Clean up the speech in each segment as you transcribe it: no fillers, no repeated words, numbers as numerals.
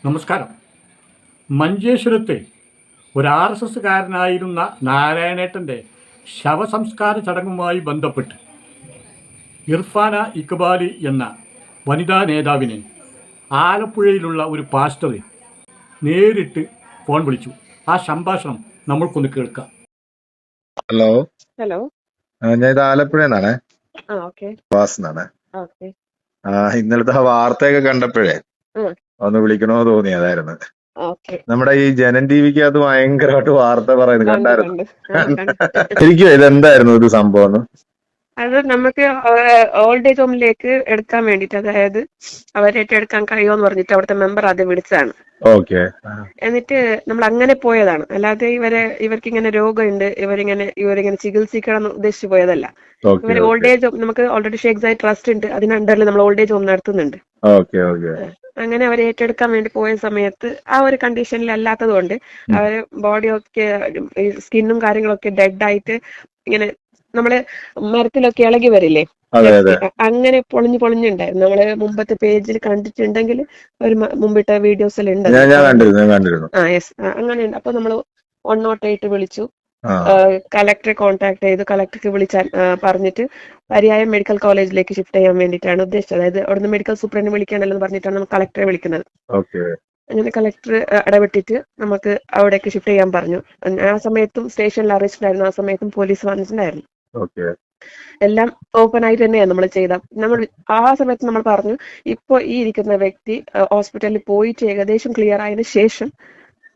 നമസ്കാരം. മഞ്ചേശ്വരത്തെ ഒരു RSSകാരനായിരുന്ന നാരായണേട്ടൻ്റെ ശവസംസ്കാര ചടങ്ങുമായി ബന്ധപ്പെട്ട് ഇർഫാന ഇക്ബാലി എന്ന വനിതാ നേതാവിനെ ആലപ്പുഴയിലുള്ള ഒരു പാസ്റ്റർ നേരിട്ട് ഫോൺ വിളിച്ചു. ആ സംഭാഷണം നമ്മൾക്കൊന്ന് കേൾക്കാം. Hello, hello. ഞാൻ ഇത് ആലപ്പുഴന്നാണ്, ഓക്കെ. വാസനാണ്. ഓക്കെ. ഇന്നലത്തെ ആ വാർത്തയൊക്കെ കണ്ടപ്പോഴേ ഒന്ന് വിളിക്കണോ തോന്നി. അതായിരുന്നു ഓക്കെ. നമ്മുടെ ഈ ജനൻ ടിവിക്ക് അത് ഭയങ്കരമായിട്ട് വാർത്ത പറയുന്നത് കണ്ടായിരുന്നു. കണ്ട്. ശരിക്കും ഇതെന്തായിരുന്നു ഒരു സംഭവം? അത് നമുക്ക് ഓൾഡ് ഏജ് ഹോമിലേക്ക് എടുക്കാൻ വേണ്ടിട്ട്, അതായത് അവരേറ്റെടുക്കാൻ കഴിയുമെന്ന് പറഞ്ഞിട്ട് അവിടുത്തെ മെമ്പർ ആദ്യം വിളിച്ചതാണ്. ഓക്കെ. എന്നിട്ട് നമ്മൾ അങ്ങനെ പോയതാണ്, അല്ലാതെ ഇവർക്ക് ഇങ്ങനെ രോഗമുണ്ട്, ഇവരിങ്ങനെ ചികിത്സിക്കണം എന്ന് ഉദ്ദേശിച്ച് പോയതല്ല. ഇവർ ഓൾഡ് ഏജ് ഹോം, നമുക്ക് ഓൾറെഡി ഷേഖ് ട്രസ്റ്റ് ഉണ്ട്, അതിനണ്ടറിൽ നമ്മൾ ഓൾഡ് ഏജ് ഹോം നടത്തുന്നുണ്ട്. അങ്ങനെ അവർ ഏറ്റെടുക്കാൻ വേണ്ടി പോയ സമയത്ത് ആ ഒരു കണ്ടീഷനിൽ അല്ലാത്തത് കൊണ്ട് അവര് ബോഡിയൊക്കെ സ്കിന്നും കാര്യങ്ങളൊക്കെ ഡെഡ് ആയിട്ട് ഇങ്ങനെ നമ്മള് മരത്തിലൊക്കെ ഇളകി വരില്ലേ, അങ്ങനെ പൊളിഞ്ഞുണ്ടായിരുന്നു. നമ്മള് മുമ്പത്തെ പേജിൽ കണ്ടിട്ടുണ്ടെങ്കിൽ ഒരു മുമ്പിട്ട വീഡിയോസ് എല്ലാം ഉണ്ട്. യെസ്, അങ്ങനെയുണ്ട്. അപ്പൊ നമ്മള് 108 വിളിച്ചു, കളക്ടറെ കോൺടാക്ട് ചെയ്തു. കളക്ടർക്ക് വിളിച്ചാൽ പറഞ്ഞിട്ട് പരിയായം മെഡിക്കൽ കോളേജിലേക്ക് ഷിഫ്റ്റ് ചെയ്യാൻ വേണ്ടിയിട്ടാണ് ഉദ്ദേശിച്ചത്. അതായത് അവിടുന്ന് മെഡിക്കൽ സൂപ്രണ്ട് വിളിക്കാനല്ലെന്ന് പറഞ്ഞിട്ടാണ് നമ്മൾ കളക്ടറെ വിളിക്കുന്നത്. അങ്ങനെ കളക്ടർ ഇടപെട്ടിട്ട് നമുക്ക് അവിടേക്ക് ഷിഫ്റ്റ് ചെയ്യാൻ പറഞ്ഞു. ആ സമയത്തും സ്റ്റേഷനിൽ അറിയിച്ചിട്ടുണ്ടായിരുന്നു, ആ സമയത്തും പോലീസ് വന്നിട്ടുണ്ടായിരുന്നു. എല്ലാം ഓപ്പൺ ആയിട്ട് തന്നെയാണ് നമ്മൾ നമ്മൾ ആ സമയത്ത് നമ്മൾ പറഞ്ഞു, ഇപ്പൊ ഈ ഇരിക്കുന്ന വ്യക്തി ഹോസ്പിറ്റലിൽ പോയിട്ട് ഏകദേശം ക്ലിയർ ആയതിനു ശേഷം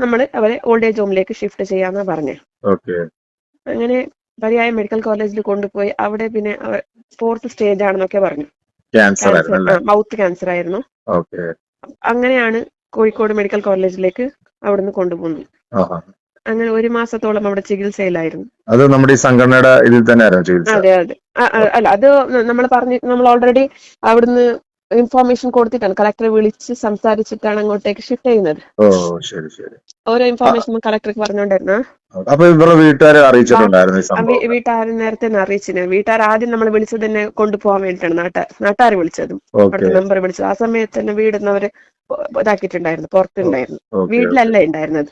നമ്മൾ അവരെ ഓൾഡ് ഏജ് ഹോമിലേക്ക് ഷിഫ്റ്റ് ചെയ്യാന്നാ പറഞ്ഞേ. അങ്ങനെ പരിയായം മെഡിക്കൽ കോളേജിൽ കൊണ്ടുപോയി. അവിടെ പിന്നെ 4th സ്റ്റേജ് ആണെന്നൊക്കെ പറഞ്ഞു. മൗത്ത് ക്യാൻസർ ആയിരുന്നു. അങ്ങനെയാണ് കോഴിക്കോട് മെഡിക്കൽ കോളേജിലേക്ക് അവിടുന്ന് കൊണ്ടുപോകുന്നു. അങ്ങനെ 1 മാസത്തോളം അവിടെ ചികിത്സയിലായിരുന്നു. അത് നമ്മുടെ ഈ സംഘടനയുടെ ഇതിൽ തന്നെ. അതെ. അല്ല, അത് നമ്മൾ ഓൾറെഡി അവിടുന്ന് ഇൻഫോർമേഷൻ കൊടുത്തിട്ടാണ്, കളക്ടറെ വിളിച്ച് സംസാരിച്ചിട്ടാണ് അങ്ങോട്ടേക്ക് ഷിഫ്റ്റ് ചെയ്യുന്നത്. ഓരോ ഇൻഫോർമേഷൻ കളക്ടർക്ക് പറഞ്ഞോണ്ടായിരുന്നു. വീട്ടുകാരെ നേരത്തെ തന്നെ അറിയിച്ചിന്. വീട്ടുകാർ ആദ്യം നമ്മൾ വിളിച്ചത് തന്നെ കൊണ്ടുപോകാൻ വേണ്ടിയിട്ടാണ് നാട്ടുകാർ വിളിച്ചതും അവിടുത്തെ മെമ്പർ വിളിച്ചത്. ആ സമയത്ത് തന്നെ വീടുന്നവര് ഇതാക്കിയിട്ടുണ്ടായിരുന്നു, പുറത്തുണ്ടായിരുന്നു, വീട്ടിലല്ല ഉണ്ടായിരുന്നത്,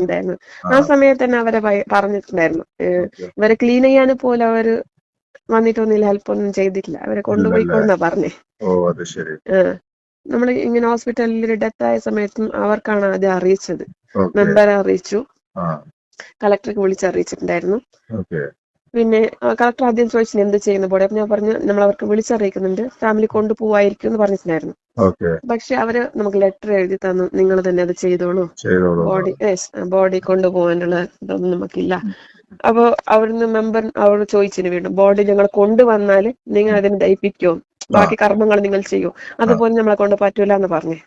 ഉണ്ടായിരുന്നു. ആ സമയത്ത് തന്നെ അവരെ പറഞ്ഞിട്ടുണ്ടായിരുന്നു. ഇവരെ ക്ലീൻ ചെയ്യാൻ പോലും അവര് വന്നിട്ടൊന്നുമില്ല, ഹെൽപ്പ് ഒന്നും ചെയ്തിട്ടില്ല, അവരെ കൊണ്ടുപോയിക്കൊണ്ടാ പറഞ്ഞേ. നമ്മൾ ഇങ്ങനെ ഹോസ്പിറ്റലിൽ ഡെത്ത് ആയ സമയത്തും അവർക്കാണ് ആദ്യം അറിയിച്ചത്. മെമ്പറെ അറിയിച്ചു, കളക്ടർക്ക് വിളിച്ചറിയിച്ചിട്ടുണ്ടായിരുന്നു. പിന്നെ കളക്ടർ ആദ്യം ചോദിച്ചു എന്ത് ചെയ്യുന്ന ബോഡി. അപ്പൊ ഞാൻ പറഞ്ഞു നമ്മൾ അവർക്ക് വിളിച്ചറിയിക്കുന്നുണ്ട്, ഫാമിലി കൊണ്ടുപോവായിരിക്കും എന്ന് പറഞ്ഞിട്ടുണ്ടായിരുന്നു. പക്ഷെ അവര് നമുക്ക് ലെറ്റർ എഴുതി തന്നു, നിങ്ങൾ തന്നെ അത് ചെയ്തോളൂ, ബോഡി കൊണ്ടുപോകാനുള്ള ഇതൊന്നും നമുക്കില്ല. അപ്പൊ അവിടുന്ന് മെമ്പർ അവരോട് ചോദിച്ചിന്, വീണ്ടും ബോഡി ഞങ്ങൾ കൊണ്ടുവന്നാല് നിങ്ങൾ അതിന് ദയിപ്പിക്കോ, ബാക്കി കർമ്മങ്ങൾ നിങ്ങൾ ചെയ്യൂ, അതുപോലെ നമ്മളെ കൊണ്ട് പറ്റൂല എന്ന് പറഞ്ഞേ.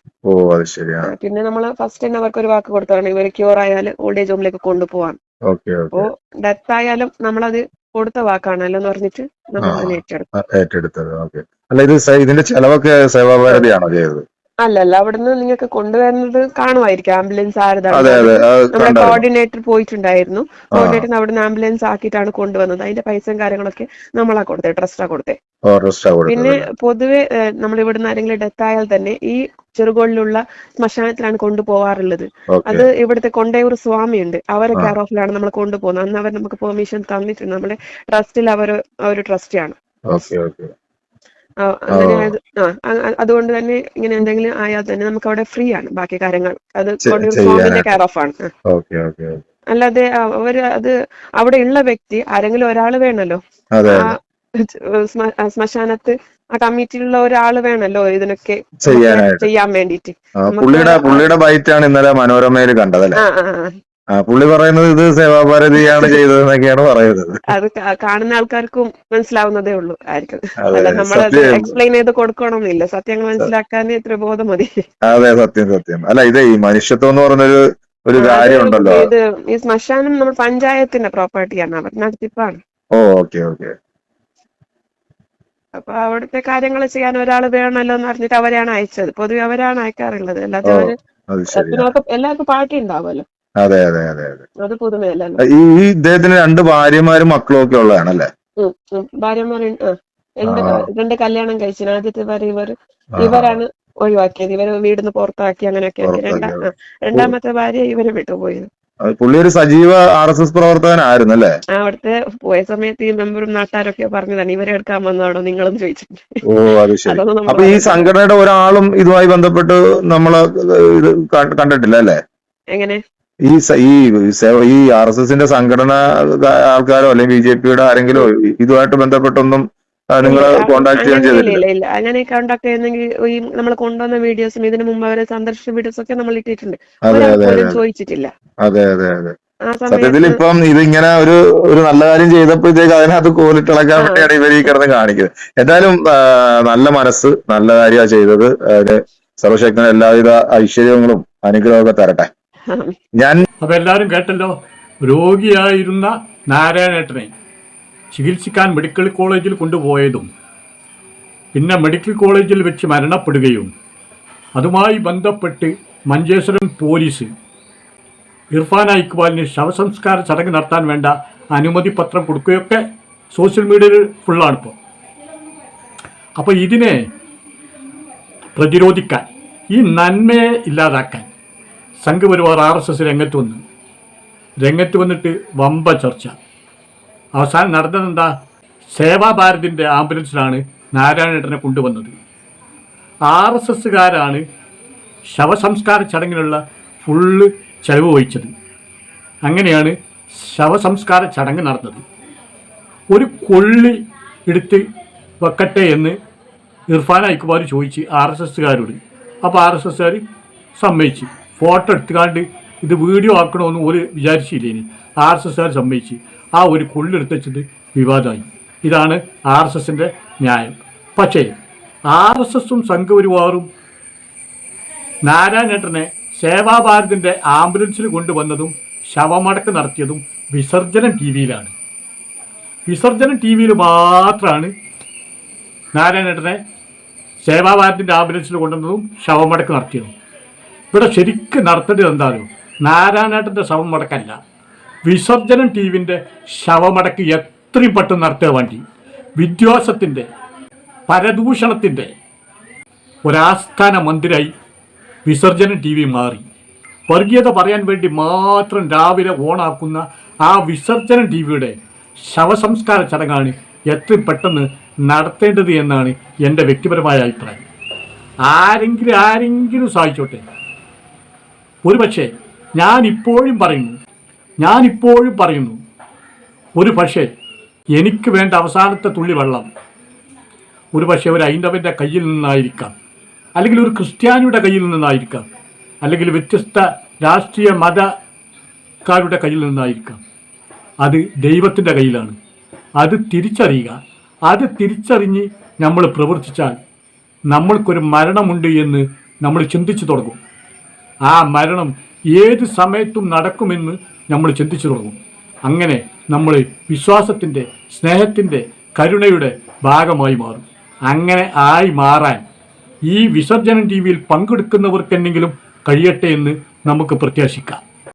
പിന്നെ നമ്മള് ഫസ്റ്റ് തന്നെ അവർക്ക് ഒരു വാക്ക് കൊടുത്താണ്, ഇവര് ക്യൂർ ആയാലും ഓൾഡ് ഏജ് ഹോമിലേക്ക് കൊണ്ടുപോവാൻ. അപ്പോ ഡെത്ത് ആയാലും നമ്മളത് കൊടുത്ത വാക്കാണല്ലോ എന്ന് പറഞ്ഞിട്ട് നമ്മൾ അതിനെ ഏറ്റെടുത്തത്. അല്ല, ഇതിന്റെ ചെലവൊക്കെ സേവാഭാരതിയാണോ ചെയ്തത്? അല്ലല്ല, അവിടുന്ന് നിങ്ങൾക്ക് കൊണ്ടുവരുന്നത് കാണുമായിരിക്കും, ആംബുലൻസ് ആരതാണ്. നമ്മുടെ കോർഡിനേറ്റർ പോയിട്ടുണ്ടായിരുന്നു, കോർഡിനേറ്റർ അവിടുന്ന് ആംബുലൻസ് ആക്കിയിട്ടാണ് കൊണ്ടുവന്നത്. അതിന്റെ പൈസയും കാര്യങ്ങളൊക്കെ നമ്മളാ കൊടുത്തേ, ട്രസ്റ്റാ കൊടുത്തേ. പിന്നെ പൊതുവെ നമ്മൾ ഇവിടുന്ന് ആരെങ്കിലും ഡെത്ത് ആയാൽ തന്നെ ഈ ചെറുകോളിലുള്ള ശ്മശാനത്തിലാണ് കൊണ്ടുപോവാറുള്ളത്. അത് ഇവിടുത്തെ കൊണ്ടയൂർ സ്വാമി ഉണ്ട്, അവരെ കെയർ ഓഫിലാണ് നമ്മൾ കൊണ്ടുപോകുന്നത്. അന്ന് അവർ നമുക്ക് പെർമിഷൻ തന്നിട്ടുണ്ട്, നമ്മുടെ ട്രസ്റ്റിൽ അവർ ട്രസ്റ്റിയാണ്. അങ്ങനെ അതുകൊണ്ട് തന്നെ ഇങ്ങനെ എന്തെങ്കിലും ആയാൽ തന്നെ നമുക്ക് അവിടെ ഫ്രീ ആണ് ബാക്കി കാര്യങ്ങൾ. അത് കൊണ്ടൂർ സ്വാമിന്റെ കെയർ ഓഫ് ആണ്. അല്ലാതെ അത് അവിടെ ഉള്ള വ്യക്തി ആരെങ്കിലും ഒരാള് വേണല്ലോ, ശ്മശാനത്ത് ആ കമ്മിറ്റിയിലുള്ള ഒരാള് വേണല്ലോ ഇതിനൊക്കെ ചെയ്യാൻ വേണ്ടിട്ട്. പുള്ളിയുടെ ബൈറ്റാണ് ഇന്നലെ മനോരമയിൽ കണ്ടതല്ലേ. പുള്ളി പറയുന്നത് ഇത് സേവാഭാരതിയാണ് ചെയ്തതെന്നൊക്കെയാണ് പറയുന്നത്. അത് കാണുന്ന ആൾക്കാർക്കും മനസ്സിലാവുന്നതേ ഉള്ളൂ ആയിരിക്കും, അല്ല നമ്മളത് എക്സ്പ്ലെയിൻ ചെയ്ത് കൊടുക്കണമെന്നില്ല, സത്യങ്ങൾ മനസ്സിലാക്കാൻ ഇത്ര ബോധം മതി. അതെ, സത്യം. അല്ല, ഇത് ഈ മനുഷ്യത്വം എന്ന് പറഞ്ഞൊരു കാര്യമുണ്ടല്ലോ. ഇത് ഈ ശ്മശാനം നമ്മൾ പഞ്ചായത്തിന്റെ പ്രോപ്പർട്ടിയാണ്, അവർ നടത്തിപ്പാണ്. അപ്പൊ അവിടുത്തെ കാര്യങ്ങൾ ചെയ്യാൻ ഒരാൾ വേണമല്ലോ എന്ന് പറഞ്ഞിട്ട് അവരെയാണ് അയച്ചത്. പൊതുവെ അവരാണ് അയക്കാറുള്ളത്, അല്ലാതെ എല്ലാവർക്കും പാർട്ടി ഉണ്ടാവുമല്ലോ. അത് പുതുമയല്ലല്ലോ. ഈ ഇദ്ദേഹത്തിന് 2 ഭാര്യമാരും മക്കളും ഒക്കെ ഉള്ളതാണല്ലേ? ഭാര്യമാർ 2 കല്യാണം കഴിച്ചു. ആദ്യത്തെ ഭാര്യ ഇവരാണ് ഒഴിവാക്കിയത്, ഇവരെ വീടിന്ന് പുറത്താക്കി അങ്ങനെയൊക്കെ ആക്കി. രണ്ടാമത്തെ ഭാര്യ ഇവരെ വിട്ടുപോയത്. പുള്ളി ഒരു സജീവ RSS പ്രവർത്തകനായിരുന്നു അല്ലേ? അവിടുത്തെ പോയ സമയത്ത് ഈ മെമ്പറും നാട്ടുകാരൊക്കെ പറഞ്ഞതാണ് ഇവരെ എടുക്കാൻ വന്നതാണോ നിങ്ങളും ചോദിച്ചിട്ടുണ്ട്. ഓ അത് ശരി. അപ്പൊ ഈ സംഘടനയുടെ ഒരാളും ഇതുമായി ബന്ധപ്പെട്ട് നമ്മള് ഇത് കണ്ടിട്ടില്ല അല്ലേ? എങ്ങനെ ഈ RSSന്റെ സംഘടന ആൾക്കാരോ അല്ലെങ്കിൽ BJPയുടെ ആരെങ്കിലും ഇതുമായിട്ട് ബന്ധപ്പെട്ടൊന്നും നിങ്ങൾ കോണ്ടാക്ട് ചെയ്യാൻ ചെയ്തില്ല? ഇല്ല, അങ്ങനെ കോണ്ടാക്ട് ചെയ്യുന്നെങ്കിൽ ഈ നമ്മൾ കൊണ്ടുവന്ന വീഡിയോസും ഇതിനു മുമ്പ് അവരെ സന്ദർശിച്ച വീഡിയോസ് ഒക്കെ നമ്മൾ ഇട്ടിട്ടുണ്ട്. ചോദിച്ചിട്ടില്ല. അതെ. സത്യത്തിൽ ഇപ്പം ഇതിങ്ങനെ ഒരു നല്ല കാര്യം ചെയ്തപ്പോഴത്തേക്ക് അതിനകത്ത് കോലിട്ടിളക്കാൻ വേണ്ടിയാണ് ഇവർ ഈ കിടന്ന് കാണിക്കുന്നത്. എന്തായാലും നല്ല മനസ്സ്, നല്ല കാര്യമാണ് ചെയ്തത്. സർവശക്തന് എല്ലാവിധ ഐശ്വര്യങ്ങളും അനുഗ്രഹമൊക്കെ തരട്ടെ. അപ്പൊ എല്ലാവരും കേട്ടല്ലോ, രോഗിയായിരുന്ന നാരായണേട്ടനെ ചികിത്സിക്കാൻ മെഡിക്കൽ കോളേജിൽ കൊണ്ടുപോയതും പിന്നെ മെഡിക്കൽ കോളേജിൽ വെച്ച് മരണപ്പെടുകയും അതുമായി ബന്ധപ്പെട്ട് മഞ്ചേശ്വരം പോലീസ് ഇർഫാന ഇക്ബാലിന് ശവസംസ്കാര ചടങ്ങ് നടത്താൻ വേണ്ട അനുമതി പത്രം കൊടുക്കുകയൊക്കെ സോഷ്യൽ മീഡിയയിൽ ഫുള്ളാണിപ്പോൾ. അപ്പോൾ ഇതിനെ പ്രതിരോധിക്കാൻ, ഈ നന്മയെ ഇല്ലാതാക്കാൻ സംഘപരിവാർ RSS രംഗത്ത് വന്നിട്ട് വമ്പ ചർച്ച. അവസാനം നടന്നതെന്താ? സേവാഭാരതിൻ്റെ ആംബുലൻസിലാണ് നാരായണേട്ടനെ കൊണ്ടുവന്നത്. RSSകാരാണ് ശവസംസ്കാര ചടങ്ങിനുള്ള ഫുള്ള് ചെലവ് വഹിച്ചത്. അങ്ങനെയാണ് ശവസംസ്കാര ചടങ്ങ് നടന്നത്. ഒരു കൊള്ളി എടുത്ത് വെക്കട്ടെ എന്ന് ഇർഫാന ഇക്ബാൽ ചോദിച്ച് RSSകാരോട്. അപ്പോൾ RSSകാർ സമ്മതിച്ച് ഫോട്ടോ എടുത്തുകാണ്ട് ഇത് വീഡിയോ ആക്കണമെന്ന് ഒരു വിചാരിച്ചില്ലേനി. RSSകാർ സമ്മതിച്ച് ആ ഒരു കൊള്ളെടുത്ത് വെച്ചിട്ട് വിവാദമായി. ഇതാണ് RSSന്റെ ന്യായം. പക്ഷേ RSSും സംഘപരിവാറും നാരായണേട്ടനെ സേവാഭാരതിൻ്റെ ആംബുലൻസിൽ കൊണ്ടുവന്നതും ശവമടക്ക് നടത്തിയതും വിസർജനം TV-യിലാണ്. വിസർജനം TV-യിൽ മാത്രമാണ് നാരായണേട്ടനെ സേവാഭാരതിൻ്റെ ആംബുലൻസിൽ കൊണ്ടുവന്നതും ശവമടക്ക് നടത്തിയതും. ഇവിടെ ശരിക്കും നടത്തേണ്ടത് എന്താണോ? നാരായണേട്ടൻ്റെ ശവമടക്കല്ല, വിസർജനം TV-ൻ്റെ ശവമടക്ക് എത്രയും പെട്ടെന്ന് നടത്തുക വേണ്ടി. വിദ്വേഷത്തിൻ്റെ, പരദൂഷണത്തിൻ്റെ ഒരാസ്ഥാന മന്ദിരായി വിസർജനം TV മാറി. വർഗീയത പറയാൻ വേണ്ടി മാത്രം രാവിലെ ഓണാക്കുന്ന ആ വിസർജനം TV-യുടെ ശവസംസ്കാര ചടങ്ങാണ് എത്രയും പെട്ടെന്ന് നടത്തേണ്ടത് എന്നാണ് എൻ്റെ വ്യക്തിപരമായ അഭിപ്രായം. ആരെങ്കിലും സഹായിച്ചോട്ടെ. ഒരുപക്ഷെ ഞാനിപ്പോഴും പറയുന്നു, ഒരു പക്ഷേ എനിക്ക് വേണ്ട അവസാനത്തെ തുള്ളി വെള്ളം ഒരു പക്ഷേ ഒരു ഹൈന്ദവൻ്റെ കയ്യിൽ നിന്നായിരിക്കാം, അല്ലെങ്കിൽ ഒരു ക്രിസ്ത്യാനിയുടെ കയ്യിൽ നിന്നായിരിക്കാം, അല്ലെങ്കിൽ വ്യത്യസ്ത രാഷ്ട്രീയ മതക്കാരുടെ കയ്യിൽ നിന്നായിരിക്കാം. അത് ദൈവത്തിൻ്റെ കയ്യിലാണ്. അത് തിരിച്ചറിയുക. അത് തിരിച്ചറിഞ്ഞ് നമ്മൾ പ്രവർത്തിച്ചാൽ നമ്മൾക്കൊരു മരണമുണ്ട് എന്ന് നമ്മൾ ചിന്തിച്ചു തുടങ്ങും. ആ മരണം ഏത് സമയത്തും നടക്കുമെന്ന് നമ്മൾ ചിന്തിച്ചു തുടങ്ങും. അങ്ങനെ നമ്മൾ വിശ്വാസത്തിൻ്റെ, സ്നേഹത്തിൻ്റെ, കരുണയുടെ ഭാഗമായി മാറും. അങ്ങനെ ആയി മാറാൻ ഈ വിസർജനം TV-യിൽ പങ്കെടുക്കുന്നവർക്കെന്തെങ്കിലും കഴിയട്ടെ എന്ന് നമുക്ക് പ്രത്യാശിക്കാം.